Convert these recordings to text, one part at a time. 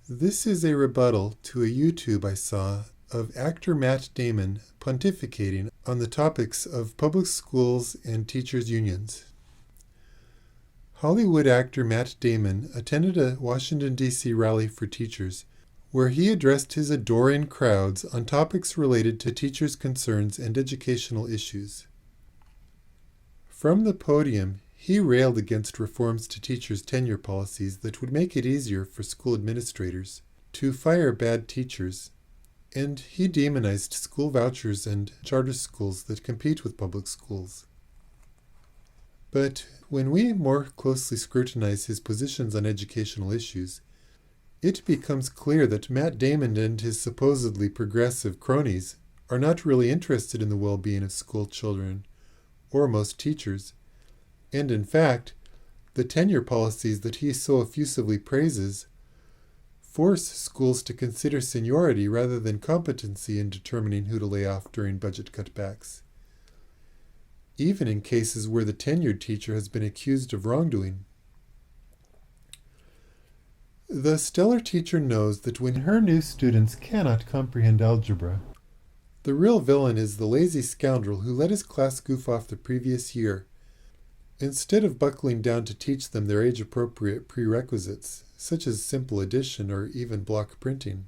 This is a rebuttal to a YouTube I saw of actor Matt Damon pontificating on the topics of public schools and teachers' unions. Hollywood actor Matt Damon attended a Washington, D.C. rally for teachers, where he addressed his adoring crowds on topics related to teachers' concerns and educational issues. From the podium, he railed against reforms to teachers' tenure policies that would make it easier for school administrators to fire bad teachers, and he demonized school vouchers and charter schools that compete with public schools. But when we more closely scrutinize his positions on educational issues, it becomes clear that Matt Damon and his supposedly progressive cronies are not really interested in the well-being of school children, or most teachers, and in fact, the tenure policies that he so effusively praises force schools to consider seniority rather than competency in determining who to lay off during budget cutbacks, even in cases where the tenured teacher has been accused of wrongdoing. The stellar teacher knows that when her new students cannot comprehend algebra, the real villain is the lazy scoundrel who let his class goof off the previous year, instead of buckling down to teach them their age-appropriate prerequisites, such as simple addition or even block printing.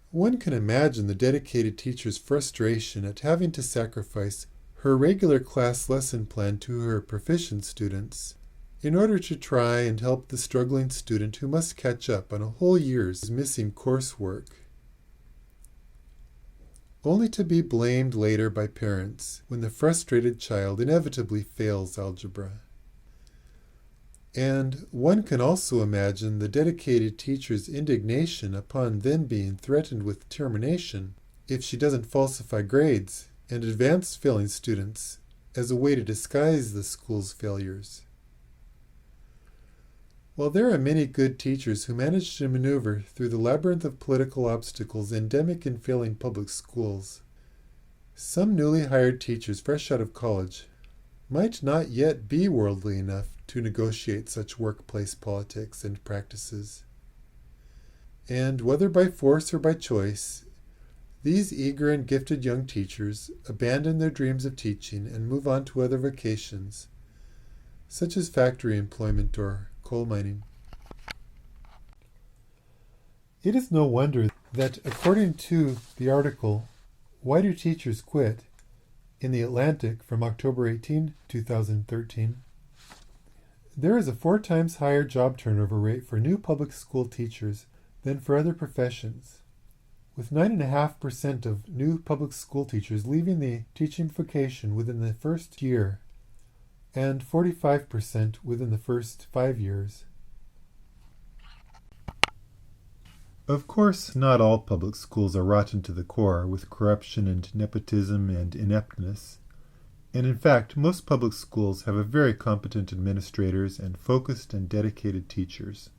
One can imagine the dedicated teacher's frustration at having to sacrifice her regular class lesson plan to her proficient students in order to try and help the struggling student who must catch up on a whole year's missing coursework, only to be blamed later by parents when the frustrated child inevitably fails algebra. And one can also imagine the dedicated teacher's indignation upon then being threatened with termination if she doesn't falsify grades and advance failing students as a way to disguise the school's failures. While there are many good teachers who manage to maneuver through the labyrinth of political obstacles endemic in failing public schools, some newly hired teachers fresh out of college might not yet be worldly enough to negotiate such workplace politics and practices. And whether by force or by choice, these eager and gifted young teachers abandon their dreams of teaching and move on to other vocations, such as factory employment or coal mining. It is no wonder that, according to the article, Why Do Teachers Quit? In The Atlantic from October 18, 2013, there is a 4 times higher job turnover rate for new public school teachers than for other professions, with 9.5% of new public school teachers leaving the teaching vocation within the first year, and 45% within the first 5 years. Of course, not all public schools are rotten to the core with corruption and nepotism and ineptness, and in fact, most public schools have a very competent administrators and focused and dedicated teachers.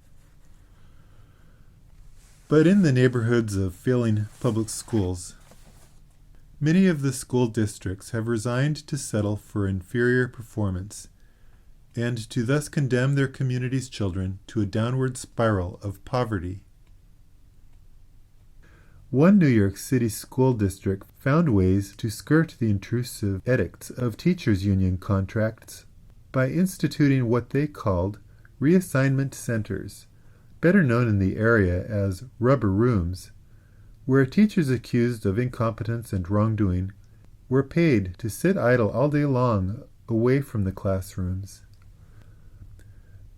But in the neighborhoods of failing public schools, many of the school districts have resigned to settle for inferior performance and to thus condemn their community's children to a downward spiral of poverty. One New York City school district found ways to skirt the intrusive edicts of teachers' union contracts by instituting what they called reassignment centers, better known in the area as rubber rooms, where teachers accused of incompetence and wrongdoing were paid to sit idle all day long away from the classrooms.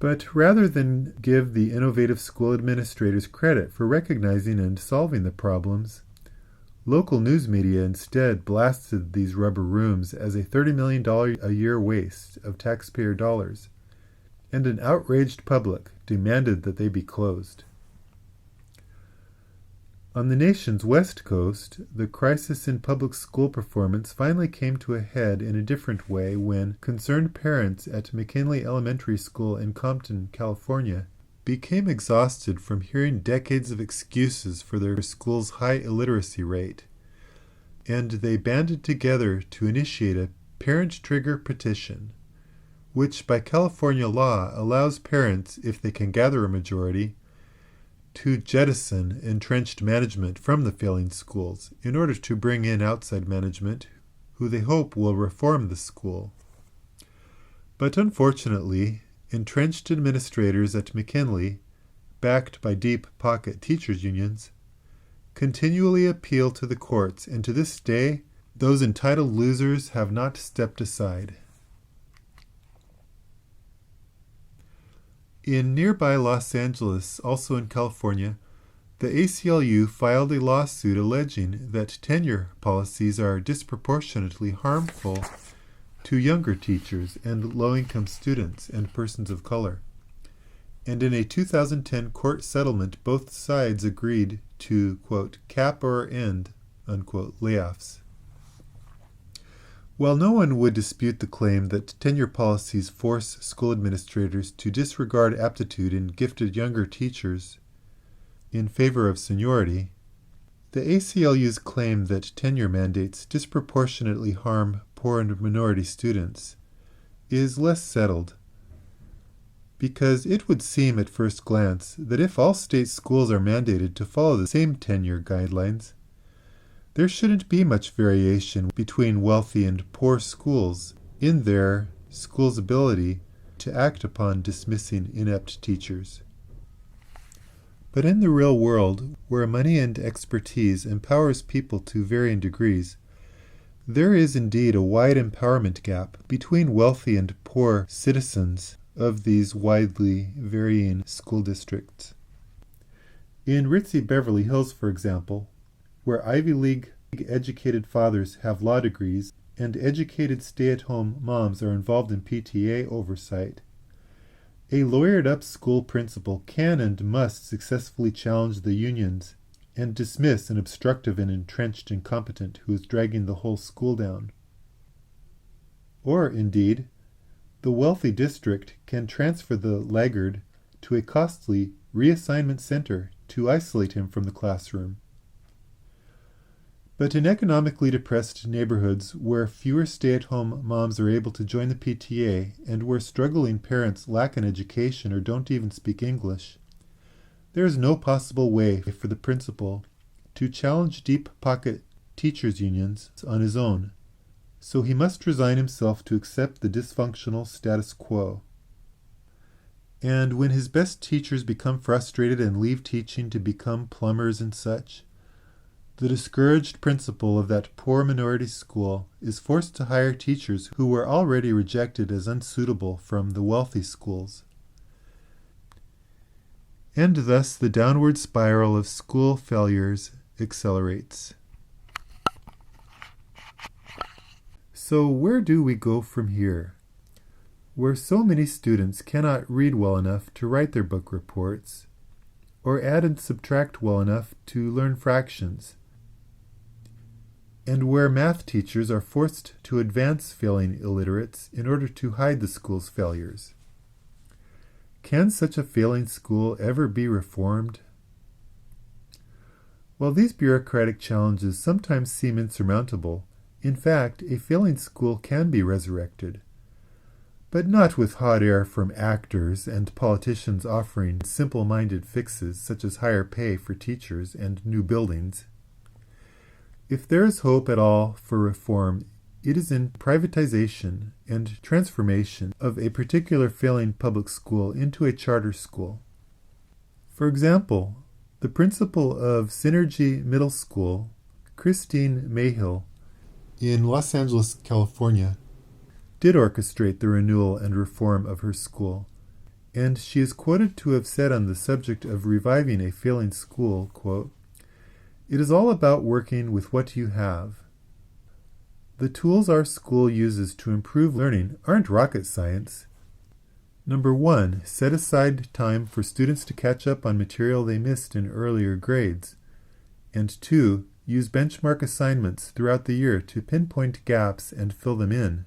But rather than give the innovative school administrators credit for recognizing and solving the problems, local news media instead blasted these rubber rooms as a $30 million a year waste of taxpayer dollars, and an outraged public demanded that they be closed. On the nation's west coast, the crisis in public school performance finally came to a head in a different way when concerned parents at McKinley Elementary School in Compton, California, became exhausted from hearing decades of excuses for their school's high illiteracy rate, and they banded together to initiate a parent trigger petition, which by California law allows parents, if they can gather a majority, to jettison entrenched management from the failing schools in order to bring in outside management who they hope will reform the school. But unfortunately, entrenched administrators at McKinley, backed by deep-pocket teachers' unions, continually appeal to the courts, and to this day, those entitled losers have not stepped aside. In nearby Los Angeles, also in California, the ACLU filed a lawsuit alleging that tenure policies are disproportionately harmful to younger teachers and low-income students and persons of color. And in a 2010 court settlement, both sides agreed to, quote, cap or end, unquote, layoffs. While no one would dispute the claim that tenure policies force school administrators to disregard aptitude in gifted younger teachers in favor of seniority, the ACLU's claim that tenure mandates disproportionately harm poor and minority students is less settled, because it would seem at first glance that if all state schools are mandated to follow the same tenure guidelines, there shouldn't be much variation between wealthy and poor schools in their school's ability to act upon dismissing inept teachers. But in the real world, where money and expertise empowers people to varying degrees, there is indeed a wide empowerment gap between wealthy and poor citizens of these widely varying school districts. In ritzy Beverly Hills, for example, where Ivy League educated fathers have law degrees and educated stay-at-home moms are involved in PTA oversight, a lawyered-up school principal can and must successfully challenge the unions and dismiss an obstructive and entrenched incompetent who is dragging the whole school down. Or, indeed, the wealthy district can transfer the laggard to a costly reassignment center to isolate him from the classroom. But in economically depressed neighborhoods where fewer stay-at-home moms are able to join the PTA and where struggling parents lack an education or don't even speak English, there is no possible way for the principal to challenge deep-pocket teachers' unions on his own, so he must resign himself to accept the dysfunctional status quo. And when his best teachers become frustrated and leave teaching to become plumbers and such, the discouraged principal of that poor minority school is forced to hire teachers who were already rejected as unsuitable from the wealthy schools. And thus the downward spiral of school failures accelerates. So where do we go from here? Where so many students cannot read well enough to write their book reports, or add and subtract well enough to learn fractions, and where math teachers are forced to advance failing illiterates in order to hide the school's failures. Can such a failing school ever be reformed? While these bureaucratic challenges sometimes seem insurmountable, in fact, a failing school can be resurrected, but not with hot air from actors and politicians offering simple-minded fixes such as higher pay for teachers and new buildings. If there is hope at all for reform, it is in privatization and transformation of a particular failing public school into a charter school. For example, the principal of Synergy Middle School, Christine Mayhill, in Los Angeles, California, did orchestrate the renewal and reform of her school, and she is quoted to have said on the subject of reviving a failing school, quote, "It is all about working with what you have. The tools our school uses to improve learning aren't rocket science. Number 1, set aside time for students to catch up on material they missed in earlier grades. And 2, use benchmark assignments throughout the year to pinpoint gaps and fill them in.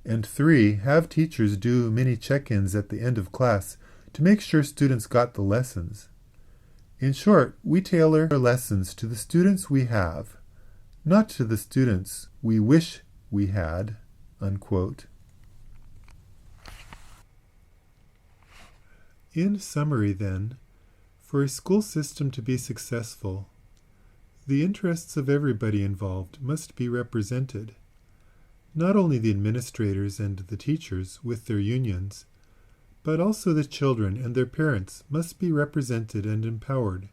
And 3, have teachers do mini check-ins at the end of class to make sure students got the lessons. In short, we tailor our lessons to the students we have, not to the students we wish we had," unquote. In summary, then, For a school system to be successful, the interests of everybody involved must be represented. Not only the administrators and the teachers with their unions, but also the children and their parents must be represented and empowered.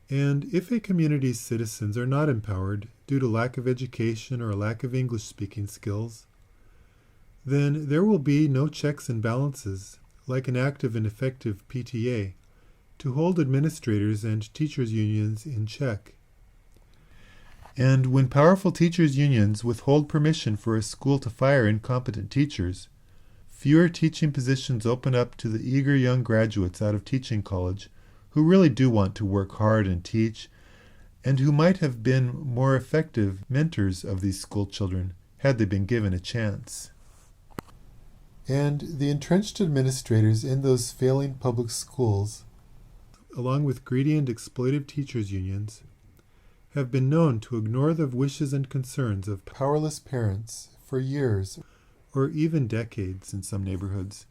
And if a community's citizens are not empowered due to lack of education or lack of English-speaking skills, then there will be no checks and balances, like an active and effective PTA, to hold administrators and teachers' unions in check. And when powerful teachers' unions withhold permission for a school to fire incompetent teachers, fewer teaching positions open up to the eager young graduates out of teaching college who really do want to work hard and teach, and who might have been more effective mentors of these school children had they been given a chance. And the entrenched administrators in those failing public schools, along with greedy and exploitive teachers' unions, have been known to ignore the wishes and concerns of powerless parents for years, or even decades in some neighborhoods.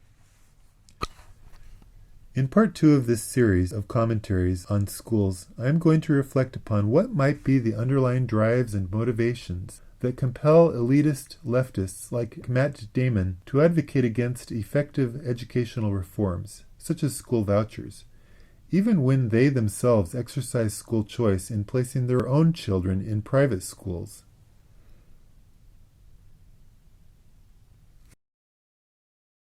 In part 2 of this series of commentaries on schools, I am going to reflect upon what might be the underlying drives and motivations that compel elitist leftists like Matt Damon to advocate against effective educational reforms, such as school vouchers, even when they themselves exercise school choice in placing their own children in private schools.